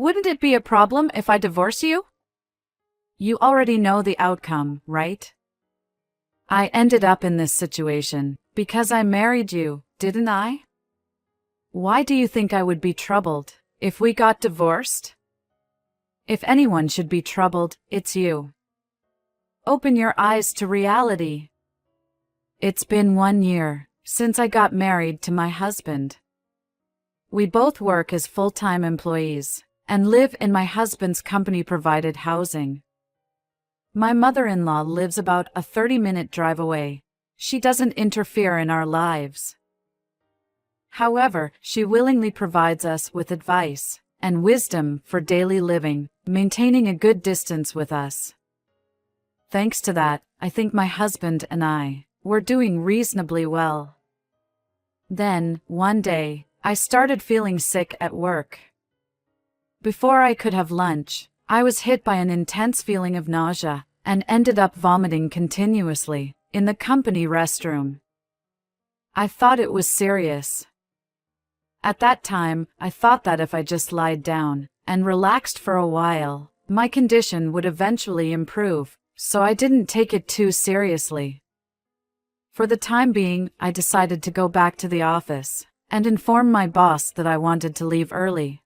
Wouldn't it be a problem if I divorce you? You already know the outcome, right? I ended up in this situation because I married you, didn't I? Why do you think I would be troubled if we got divorced? If anyone should be troubled, it's you. Open your eyes to reality. It's been 1 year since I got married to my husband. We both work as full-time employees and live in my husband's company-provided housing. My mother-in-law lives about a 30-minute drive away. She doesn't interfere in our lives. However, she willingly provides us with advice and wisdom for daily living, maintaining a good distance with us. Thanks to that, I think my husband and I were doing reasonably well. Then, one day, I started feeling sick at work. Before I could have lunch, I was hit by an intense feeling of nausea and ended up vomiting continuously in the company restroom. I thought it was serious. At that time, I thought that if I just lied down and relaxed for a while, my condition would eventually improve, so I didn't take it too seriously. For the time being, I decided to go back to the office and inform my boss that I wanted to leave early.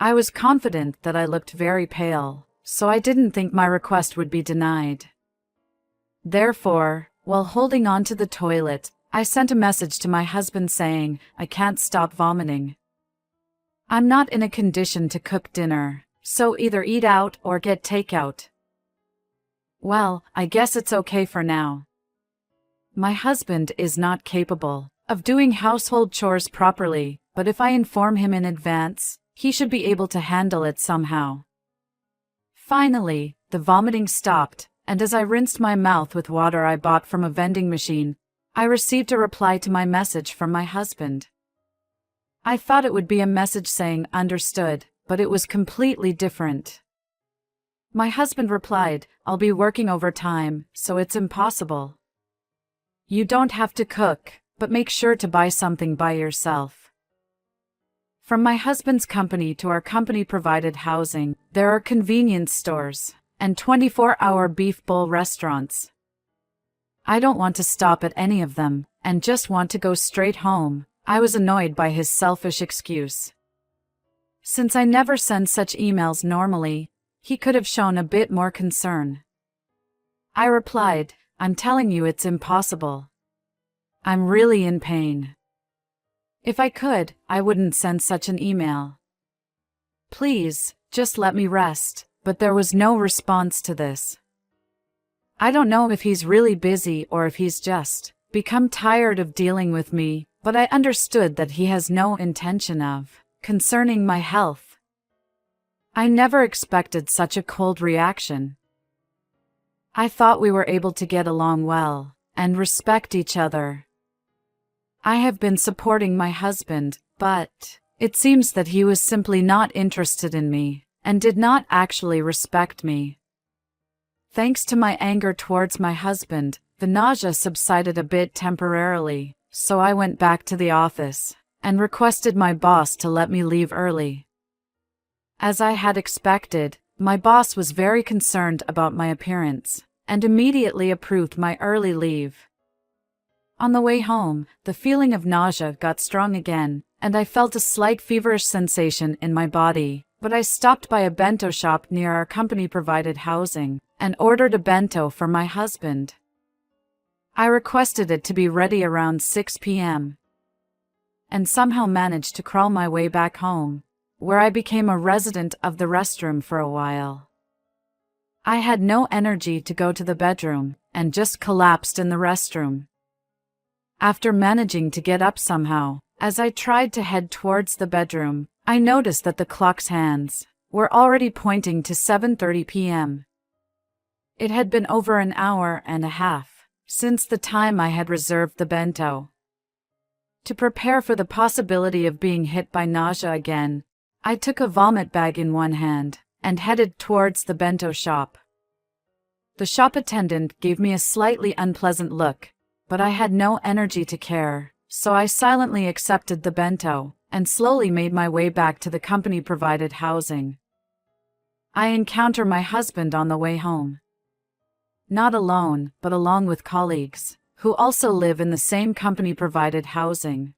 I was confident that I looked very pale, so I didn't think my request would be denied. Therefore, while holding on to the toilet, I sent a message to my husband saying, I can't stop vomiting. I'm not in a condition to cook dinner, so either eat out or get takeout. Well, I guess it's okay for now. My husband is not capable of doing household chores properly, but if I inform him in advance, he should be able to handle it somehow. Finally, the vomiting stopped, and as I rinsed my mouth with water I bought from a vending machine, I received a reply to my message from my husband. I thought it would be a message saying understood, but it was completely different. My husband replied, I'll be working overtime, so it's impossible. You don't have to cook, but make sure to buy something by yourself. From my husband's company to our company-provided housing, there are convenience stores and 24-hour beef bowl restaurants. I don't want to stop at any of them, and just want to go straight home. I was annoyed by his selfish excuse. Since I never send such emails normally, he could have shown a bit more concern. I replied, I'm telling you it's impossible. I'm really in pain. If I could, I wouldn't send such an email. Please, just let me rest, but there was no response to this. I don't know if he's really busy or if he's just become tired of dealing with me, but I understood that he has no intention of concerning my health. I never expected such a cold reaction. I thought we were able to get along well and respect each other. I have been supporting my husband, but it seems that he was simply not interested in me and did not actually respect me. Thanks to my anger towards my husband, the nausea subsided a bit temporarily, so I went back to the office and requested my boss to let me leave early. As I had expected, my boss was very concerned about my appearance and immediately approved my early leave. On the way home, the feeling of nausea got strong again, and I felt a slight feverish sensation in my body, but I stopped by a bento shop near our company-provided housing and ordered a bento for my husband. I requested it to be ready around 6 p.m. and somehow managed to crawl my way back home, where I became a resident of the restroom for a while. I had no energy to go to the bedroom and just collapsed in the restroom. After managing to get up somehow, as I tried to head towards the bedroom, I noticed that the clock's hands were already pointing to 7:30 p.m. It had been over an hour and a half since the time I had reserved the bento. To prepare for the possibility of being hit by nausea again, I took a vomit bag in one hand and headed towards the bento shop. The shop attendant gave me a slightly unpleasant look, but I had no energy to care, so I silently accepted the bento and slowly made my way back to the company-provided housing. I encounter my husband on the way home. Not alone, but along with colleagues, who also live in the same company-provided housing.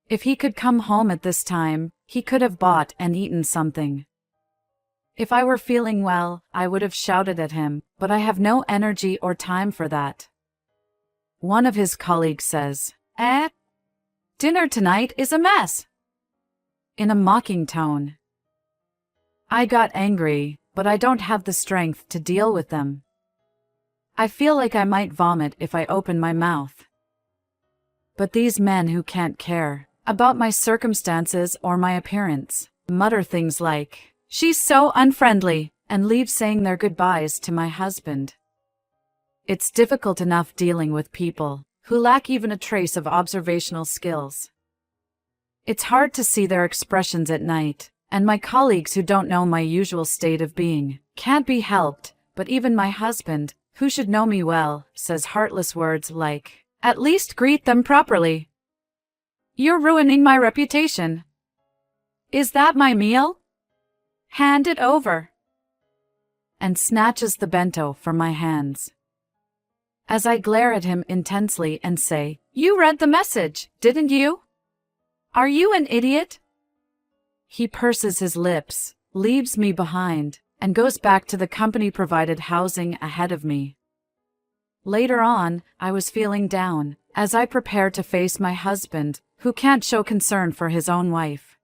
If he could come home at this time, he could have bought and eaten something. If I were feeling well, I would have shouted at him, but I have no energy or time for that. One of his colleagues says, dinner tonight is a mess," in a mocking tone. I got angry, but I don't have the strength to deal with them. I feel like I might vomit if I open my mouth. But these men who can't care about my circumstances or my appearance mutter things like, "She's so unfriendly," and leave saying their goodbyes to my husband. It's difficult enough dealing with people who lack even a trace of observational skills. It's hard to see their expressions at night, and my colleagues who don't know my usual state of being can't be helped, but even my husband, who should know me well, says heartless words like, "At least greet them properly. You're ruining my reputation. Is that my meal? Hand it over," and snatches the bento from my hands. As I glare at him intensely and say, "You read the message, didn't you? Are you an idiot?" He purses his lips, leaves me behind, and goes back to the company-provided housing ahead of me. Later on, I was feeling down, as I prepare to face my husband, who can't show concern for his own wife.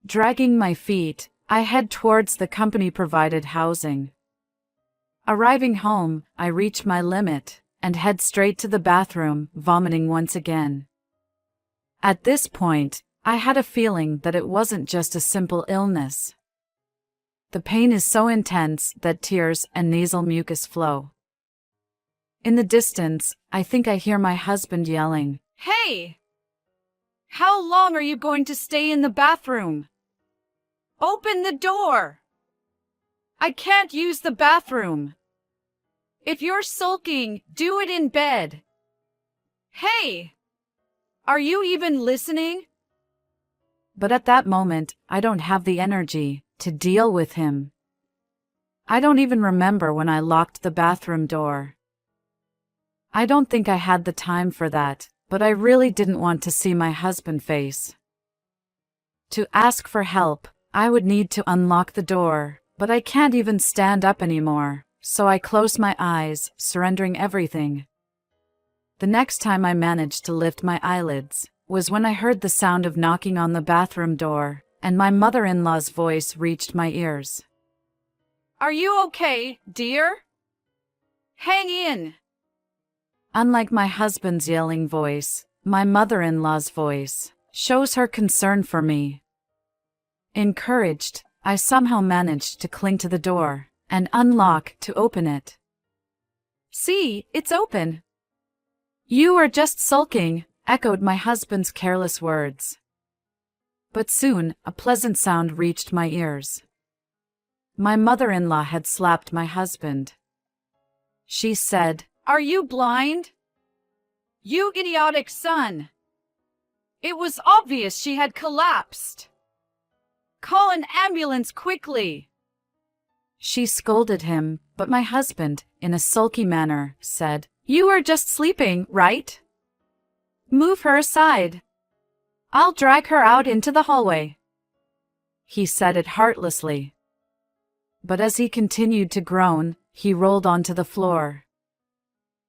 Dragging my feet, I head towards the company-provided housing. Arriving home, I reach my limit, and head straight to the bathroom, vomiting once again. At this point, I had a feeling that it wasn't just a simple illness. The pain is so intense that tears and nasal mucus flow. In the distance, I think I hear my husband yelling, "Hey! How long are you going to stay in the bathroom? Open the door! I can't use the bathroom. If you're sulking, do it in bed. Hey! Are you even listening?" But at that moment, I don't have the energy to deal with him. I don't even remember when I locked the bathroom door. I don't think I had the time for that, but I really didn't want to see my husband face. To ask for help, I would need to unlock the door, but I can't even stand up anymore, so I close my eyes, surrendering everything. The next time I managed to lift my eyelids was when I heard the sound of knocking on the bathroom door, and my mother-in-law's voice reached my ears. "Are you okay, dear? Hang in." Unlike my husband's yelling voice, my mother-in-law's voice shows her concern for me. Encouraged, I somehow managed to cling to the door and unlock to open it. "See, it's open." "You are just sulking," echoed my husband's careless words. But soon, a pleasant sound reached my ears. My mother-in-law had slapped my husband. She said, "Are you blind? You idiotic son! It was obvious she had collapsed. Call an ambulance quickly." She scolded him, but my husband, in a sulky manner, said, "You are just sleeping, right? Move her aside. I'll drag her out into the hallway." He said it heartlessly. But as he continued to groan, he rolled onto the floor.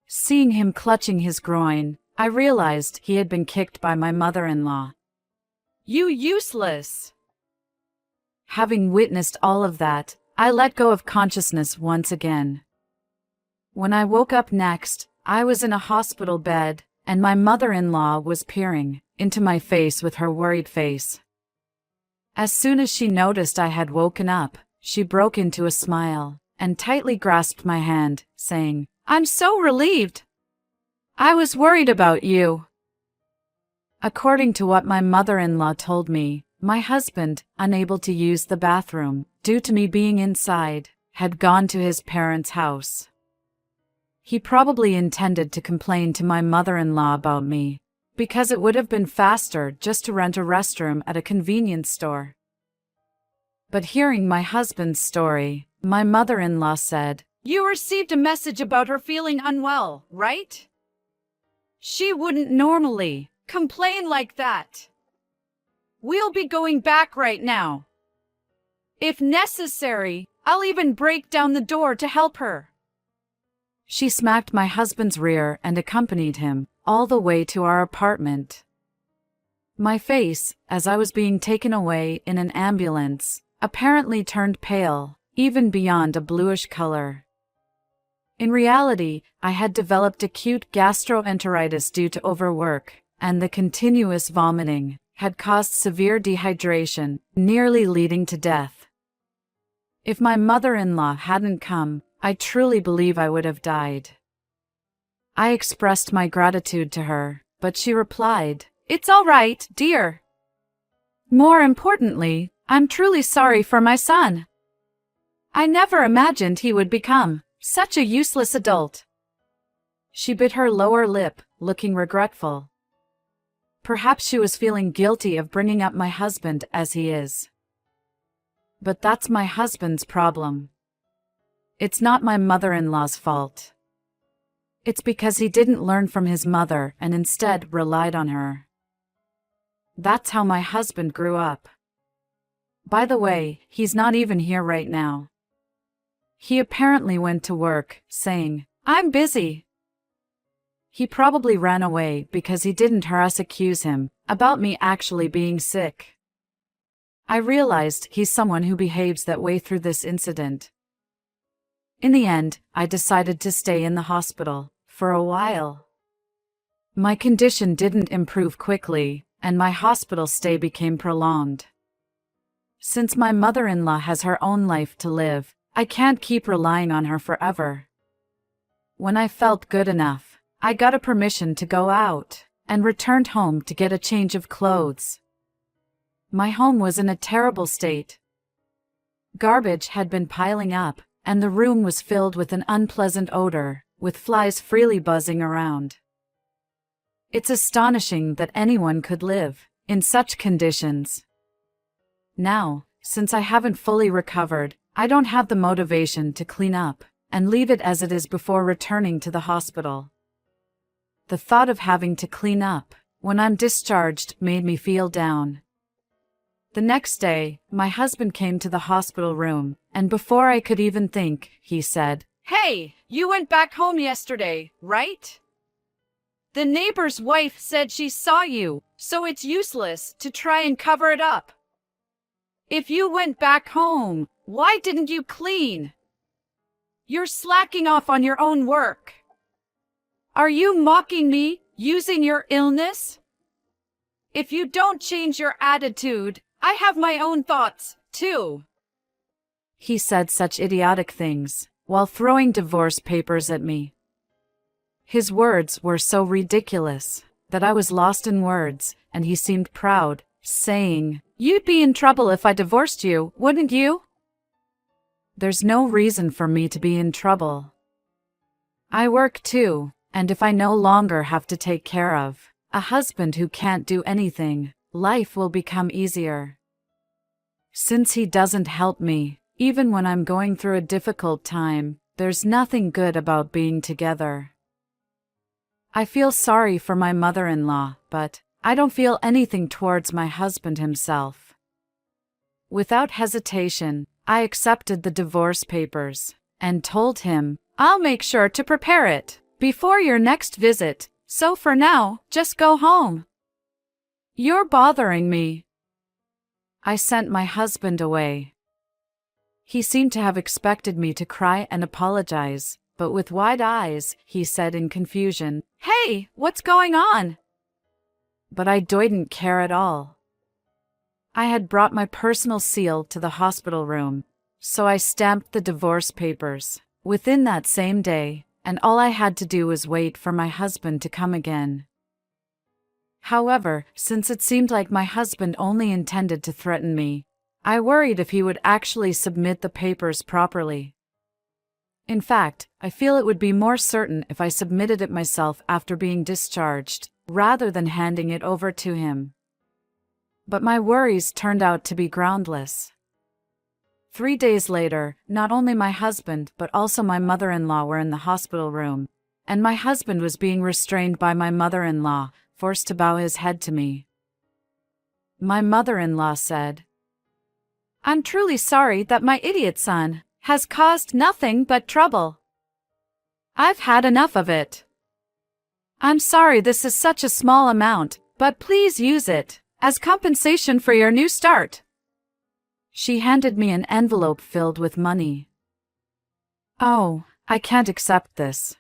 Seeing him clutching his groin, I realized he had been kicked by my mother-in-law. "You useless!" Having witnessed all of that, I let go of consciousness once again. When I woke up next, I was in a hospital bed, and my mother-in-law was peering into my face with her worried face. As soon as she noticed I had woken up, she broke into a smile and tightly grasped my hand, saying, "I'm so relieved. I was worried about you." According to what my mother-in-law told me, my husband, unable to use the bathroom due to me being inside, had gone to his parents' house. He probably intended to complain to my mother-in-law about me, because it would have been faster just to rent a restroom at a convenience store. But hearing my husband's story, my mother-in-law said, "You received a message about her feeling unwell, right? She wouldn't normally complain like that. We'll be going back right now. If necessary, I'll even break down the door to help her." She smacked my husband's rear and accompanied him all the way to our apartment. My face, as I was being taken away in an ambulance, apparently turned pale, even beyond a bluish color. In reality, I had developed acute gastroenteritis due to overwork, and the continuous vomiting had caused severe dehydration, nearly leading to death. If my mother-in-law hadn't come, I truly believe I would have died. I expressed my gratitude to her, but she replied, "It's all right, dear. More importantly, I'm truly sorry for my son. I never imagined he would become such a useless adult." She bit her lower lip, looking regretful. Perhaps she was feeling guilty of bringing up my husband as he is. But that's my husband's problem. It's not my mother-in-law's fault. It's because he didn't learn from his mother and instead relied on her. That's how my husband grew up. By the way, he's not even here right now. He apparently went to work, saying, "I'm busy." He probably ran away because he didn't hear us accuse him about me actually being sick. I realized he's someone who behaves that way through this incident. In the end, I decided to stay in the hospital for a while. My condition didn't improve quickly, and my hospital stay became prolonged. Since my mother-in-law has her own life to live, I can't keep relying on her forever. When I felt good enough, I got a permission to go out and returned home to get a change of clothes. My home was in a terrible state. Garbage had been piling up, and the room was filled with an unpleasant odor, with flies freely buzzing around. It's astonishing that anyone could live in such conditions. Now, since I haven't fully recovered, I don't have the motivation to clean up and leave it as it is before returning to the hospital. The thought of having to clean up when I'm discharged made me feel down. The next day, my husband came to the hospital room, and before I could even think, he said, "Hey, you went back home yesterday, right? The neighbor's wife said she saw you, so it's useless to try and cover it up. If you went back home, why didn't you clean? You're slacking off on your own work. Are you mocking me, using your illness? If you don't change your attitude, I have my own thoughts, too." He said such idiotic things, while throwing divorce papers at me. His words were so ridiculous that I was lost in words, and he seemed proud, saying, "You'd be in trouble if I divorced you, wouldn't you?" There's no reason for me to be in trouble. I work too, and if I no longer have to take care of a husband who can't do anything, life will become easier. Since he doesn't help me, even when I'm going through a difficult time, there's nothing good about being together. I feel sorry for my mother-in-law, but I don't feel anything towards my husband himself. Without hesitation, I accepted the divorce papers and told him, "I'll make sure to prepare it before your next visit, so for now, just go home. You're bothering me." I sent my husband away. He seemed to have expected me to cry and apologize, but with wide eyes, he said in confusion, "Hey, what's going on?" But I didn't care at all. I had brought my personal seal to the hospital room, so I stamped the divorce papers within that same day, and all I had to do was wait for my husband to come again. However, since it seemed like my husband only intended to threaten me, I worried if he would actually submit the papers properly. In fact, I feel it would be more certain if I submitted it myself after being discharged, rather than handing it over to him. But my worries turned out to be groundless. 3 days later, not only my husband but also my mother-in-law were in the hospital room, and my husband was being restrained by my mother-in-law, forced to bow his head to me. My mother-in-law said, "I'm truly sorry that my idiot son has caused nothing but trouble. I've had enough of it. I'm sorry this is such a small amount, but please use it as compensation for your new start." She handed me an envelope filled with money. Oh, I can't accept this.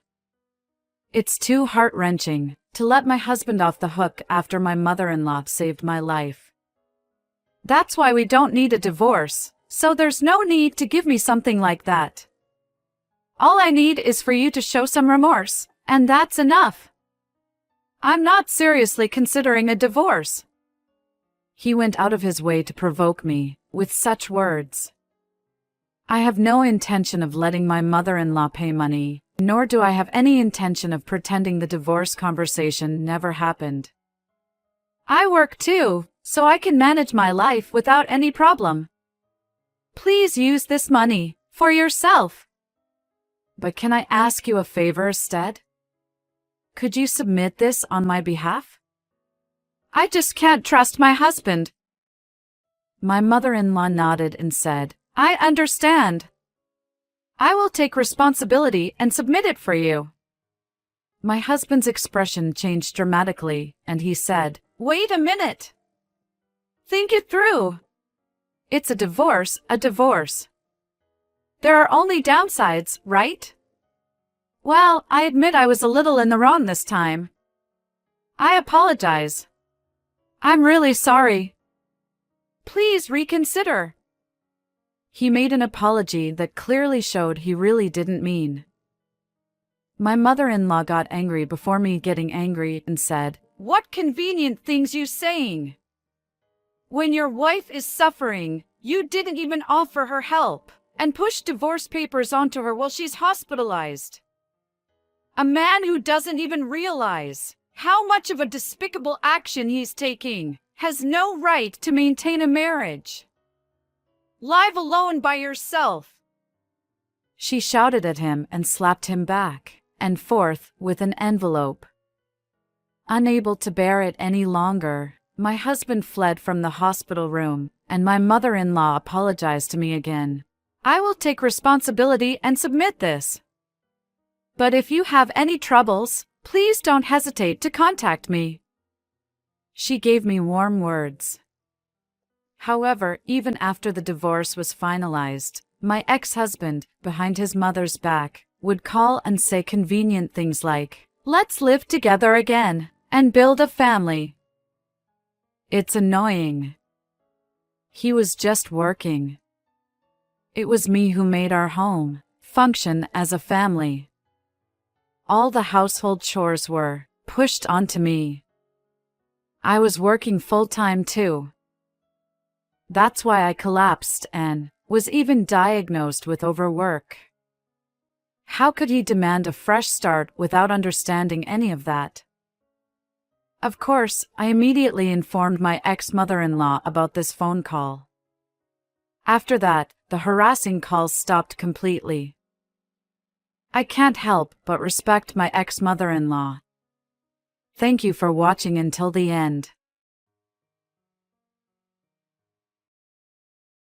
It's too heart-wrenching to let my husband off the hook after my mother-in-law saved my life. That's why we don't need a divorce, so there's no need to give me something like that. All I need is for you to show some remorse, and that's enough. I'm not seriously considering a divorce. He went out of his way to provoke me with such words. I have no intention of letting my mother-in-law pay money, nor do I have any intention of pretending the divorce conversation never happened. I work too, so I can manage my life without any problem. Please use this money for yourself. But can I ask you a favor instead? Could you submit this on my behalf? I just can't trust my husband. My mother-in-law nodded and said, I understand. I will take responsibility and submit it for you. My husband's expression changed dramatically, and he said, Wait a minute. Think it through. It's a divorce, a divorce. There are only downsides, right? Well, I admit I was a little in the wrong this time. I apologize. I'm really sorry. Please reconsider. He made an apology that clearly showed he really didn't mean. My mother-in-law got angry before me getting angry and said, What convenient things you saying? When your wife is suffering, you didn't even offer her help and push divorce papers onto her while she's hospitalized. A man who doesn't even realize how much of a despicable action he's taking has no right to maintain a marriage. Live alone by yourself. She shouted at him and slapped him back and forth with an envelope. Unable to bear it any longer, my husband fled from the hospital room, and my mother-in-law apologized to me again. I will take responsibility and submit this. But if you have any troubles, please don't hesitate to contact me. She gave me warm words. However, even after the divorce was finalized, my ex-husband, behind his mother's back, would call and say convenient things like, Let's live together again and build a family. It's annoying. He was just working. It was me who made our home function as a family. All the household chores were pushed onto me. I was working full-time too. That's why I collapsed and was even diagnosed with overwork. How could he demand a fresh start without understanding any of that? Of course, I immediately informed my ex-mother-in-law about this phone call. After that, the harassing calls stopped completely. I can't help but respect my ex-mother-in-law. Thank you for watching until the end.